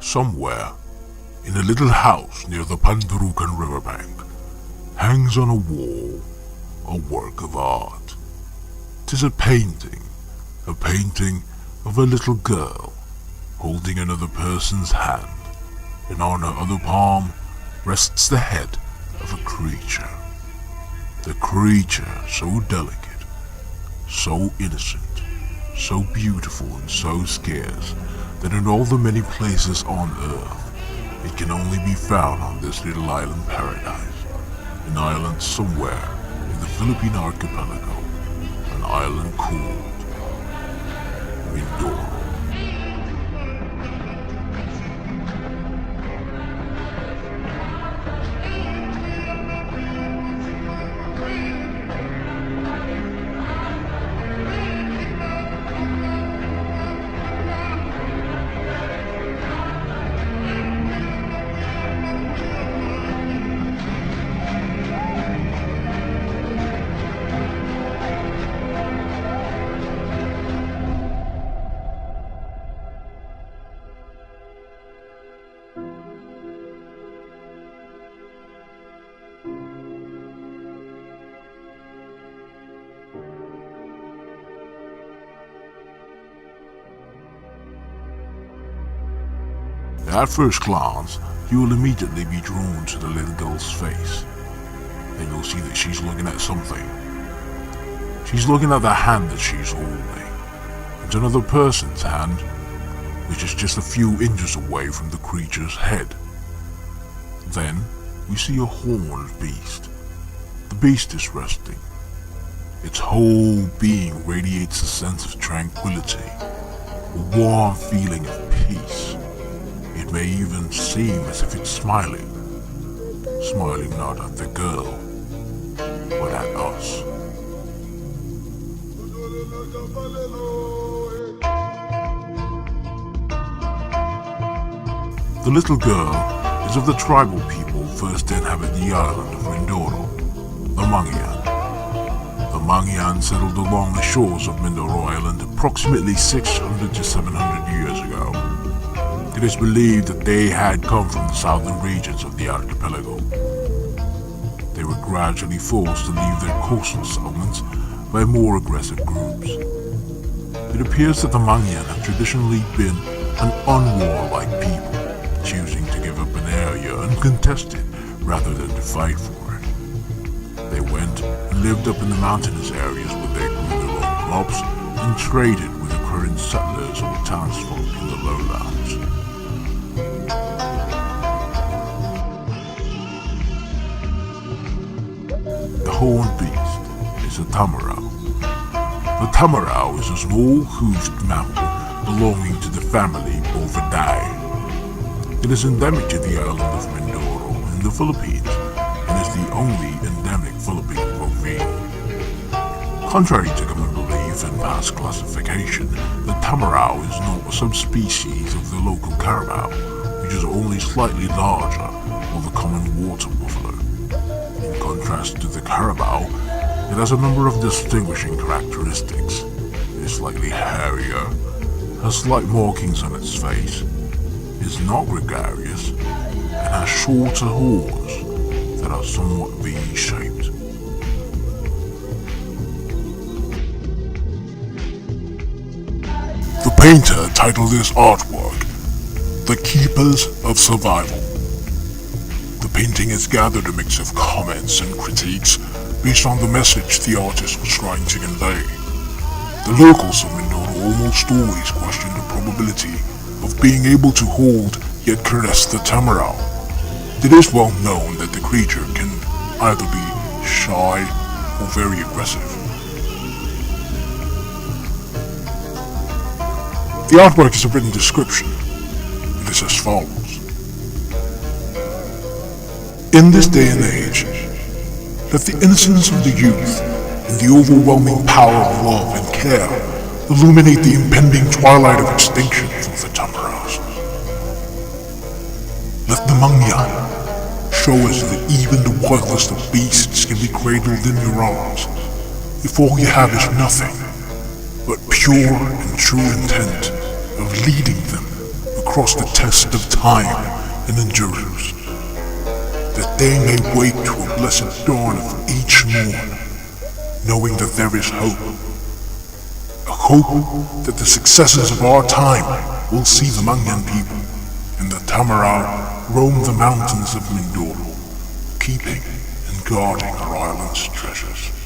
Somewhere, in a little house near the Pandarukan riverbank, hangs on a wall a work of art. 'Tis a painting of a little girl holding another person's hand, and on her other palm rests the head of a creature. The creature so delicate, so innocent, so beautiful and so scarce that in all the many places on earth it can only be found on this little island paradise, an island somewhere in the Philippine archipelago, an island called Mindoro. At first glance, you will immediately be drawn to the little girl's face. Then you'll see that she's looking at something. She's looking at the hand that she's holding. It's another person's hand, which is just a few inches away from the creature's head. Then, you see a horned beast. The beast is resting. Its whole being radiates a sense of tranquility, a warm feeling of peace. It may even seem as if it's smiling not at the girl, but at us. The little girl is of the tribal people first to inhabit the island of Mindoro, the Mangyan. The Mangyan settled along the shores of Mindoro Island approximately 600 to 700 years ago. It is believed that they had come from the southern regions of the archipelago. They were gradually forced to leave their coastal settlements by more aggressive groups. It appears that the Mangyan have traditionally been an unwarlike people, choosing to give up an area uncontested rather than to fight for it. They went and lived up in the mountainous areas where they grew their own crops and traded with the current settlers or townsfolk in the lowlands. The horned beast is a tamarau. The tamarau is a small-hoofed mammal belonging to the family Bovidae. It is endemic to the island of Mindoro in the Philippines and is the only endemic Philippine bovine. Contrary to common belief and past classification, the tamarau is not a subspecies of the local carabao, which is only slightly larger than the common water buffalo. In contrast to the carabao, it has a number of distinguishing characteristics. It is slightly hairier, has slight markings on its face, is not gregarious, and has shorter horns that are somewhat V-shaped. The painter titled his artwork, "The Keepers of Survival." The painting has gathered a mix of comments and critiques based on the message the artist was trying to convey. The locals of Mindoro almost always question the probability of being able to hold yet caress the tamarau. It is well known that the creature can either be shy or very aggressive. The artwork is a written description. It is as follows. In this day and age, let the innocence of the youth and the overwhelming power of love and care illuminate the impending twilight of extinction for the tamaraus. Let the Mangyan show us that even the worthless of beasts can be cradled in your arms if all you have is nothing but pure and true intent of leading them cross the test of time and endurance, that they may wake to a blessed dawn of each morn, knowing that there is hope. A hope that the successors of our time will see the Mangan people and the Tamarau roam the mountains of Mindoro, keeping and guarding our island's treasures.